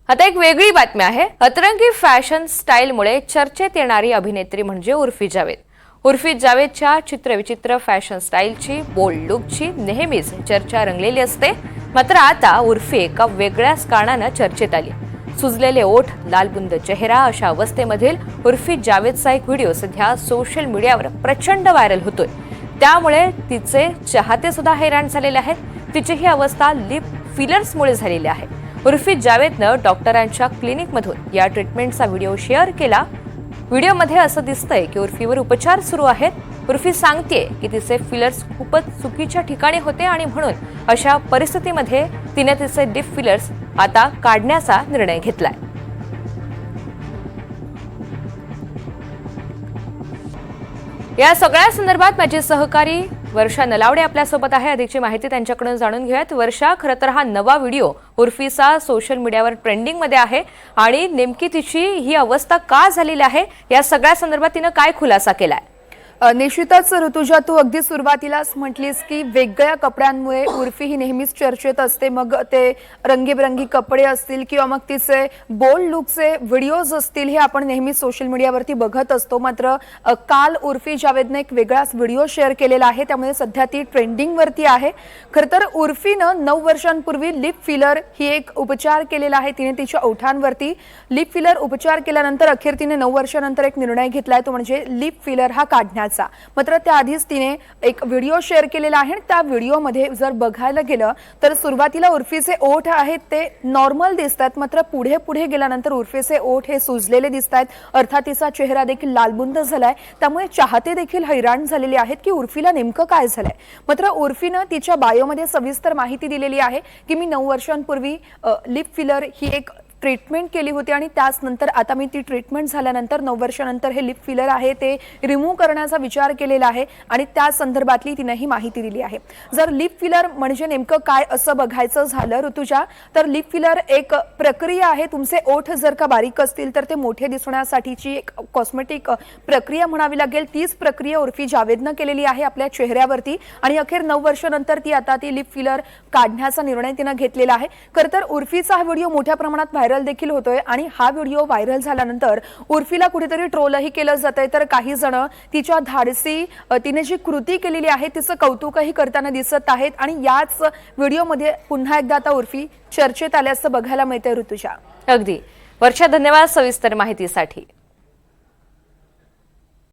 आता एक वेगळी बातमी आहे। अतरंगी फॅशन स्टाईलमुळे चर्चेत येणारी अभिनेत्री म्हणजे उर्फी जावेद। उर्फी जावेदच्या चित्रविचित्र फॅशन स्टाईलची, बोल्ड लुकची नेहमीच चर्चा रंगलेली असते। मात्र आता उर्फी एका वेगळ्याच कारणाने चर्चेत आली। सुजलेले ओठ, लालबुंद चेहरा अशा अवस्थेमधील उर्फी जावेदचा एक व्हिडिओ सध्या सोशल मीडियावर प्रचंड व्हायरल होतोय। त्यामुळे तिचे चाहते सुद्धा हैराण झालेले आहेत। तिची ही अवस्था लिप फिलर्समुळे झालेली आहे। उर्फी जावेदनं डॉक्टरांच्या क्लिनिकमधून या ट्रीटमेंटचा व्हिडिओ शेअर केला। व्हिडिओमध्ये असं दिसतंय की उर्फीवर उपचार सुरू आहेत। उर्फी सांगतेय की तिचे फिलर्स खूपच चुकीच्या ठिकाणी होते आणि म्हणून अशा परिस्थितीमध्ये तिने तिचे लिप फिलर्स आता काढण्याचा निर्णय घेतलाय। या सगळ्या संदर्भात माझे सहकारी वर्षा नलावडे आपल्यासोबत आहे। अधिकची माहिती त्यांच्याकडून जाणून घेऊयात। वर्षा, खरं तर हा नवा व्हिडिओ उर्फीचा सोशल मीडियावर ट्रेंडिंग मध्ये आहे आणि नेमकी तिची ही अवस्था का झालेली आहे या सगळ्या संदर्भात तिने काय खुलासा केलाय? निश्चितच ऋतुजा, तू अगदी सुरुवातीलाच म्हटलीस की वेगळ्या कपड्यांमुळे उर्फी ही नेहमीच चर्चेत असते। मग ते रंगीबेरंगी कपडे असतील किंवा मग तिचे बोल्ड लुकचे व्हिडिओज असतील, हे आपण नेहमीच सोशल मीडियावरती बघत असतो। मात्र काल उर्फी जावेदने एक वेगळाच व्हिडिओ शेअर केलेला आहे, त्यामुळे सध्या ती ट्रेंडिंगवरती आहे। खरं तर उर्फीनं 9 वर्षांपूर्वी लिप फिलर ही एक उपचार केलेला आहे। तिने तिच्या ओठांवरती लिप फिलर उपचार केल्यानंतर अखेर तिने 9 वर्षांनंतर एक निर्णय घेतलाय, तो म्हणजे लिप फिलर हा काढण्याचा। मात्र त्याआधीच तिने एक व्हिडिओ शेअर केलेला आहे। त्या व्हिडिओमध्ये जर बघायला गेलं तर सुरुवातीला उर्फीचे ओठ आहेत ते नॉर्मल दिसतात, मात्र पुढे पुढे गेल्यानंतर उर्फीचे ओठ हे सुजलेले दिसतात। अर्थात तिचा चेहरा देखील लालबुंद झालाय, त्यामुळे चाहते देखील हैराण झालेले आहेत की उर्फीला नेमकं काय झालंय। मात्र उर्फीनं तिच्या बायोमध्ये सविस्तर माहिती दिलेली आहे की मी 9 वर्षांपूर्वी लिप फिलर ही एक ट्रीटमेंट केली होती आणि त्याच नंतर आता मी ती ट्रीटमेंट झाल्यानंतर 9 वर्षानंतर हे लिप फिलर आहे ते रिमूव्ह करण्याचा विचार केलेला आहे आणि त्या संदर्भातली तिने ही माहिती दिली आहे। जर लिप फिलर म्हणजे नेमकं काय असं बघायचं झालं ऋतुजा, तर लिप फिलर एक प्रक्रिया आहे। तुमचे ओठ जर का बारीक असतील तर ते मोठे दिसण्यासाठीची एक कॉस्मेटिक प्रक्रिया म्हणावी लागेल। तीच प्रक्रिया उर्फी जावेदनं केलेली आहे आपल्या चेहऱ्यावरती आणि अखेर 9 वर्षानंतर ती आता ती लिप फिलर काढण्याचा निर्णय तिने घेतलेला आहे। खरं तर उर्फीचा हा व्हिडिओ मोठ्या प्रमाणात व्हायरल देखील होतोय आणि हा व्हिडिओ व्हायरल झाल्यानंतर उर्फीला कुठेतरी ट्रोलही केलं जातंय, तर काही जण तिच्या धाडसी तिने जी कृती केलेली आहे तिचं कौतुकही करताना दिसत आहेत आणि याच व्हिडिओमध्ये पुन्हा एकदा आता उर्फी चर्चेत आल्याचं बघायला मिळतंय ऋतुजा। अगदी वर्षा, धन्यवाद सविस्तर माहितीसाठी।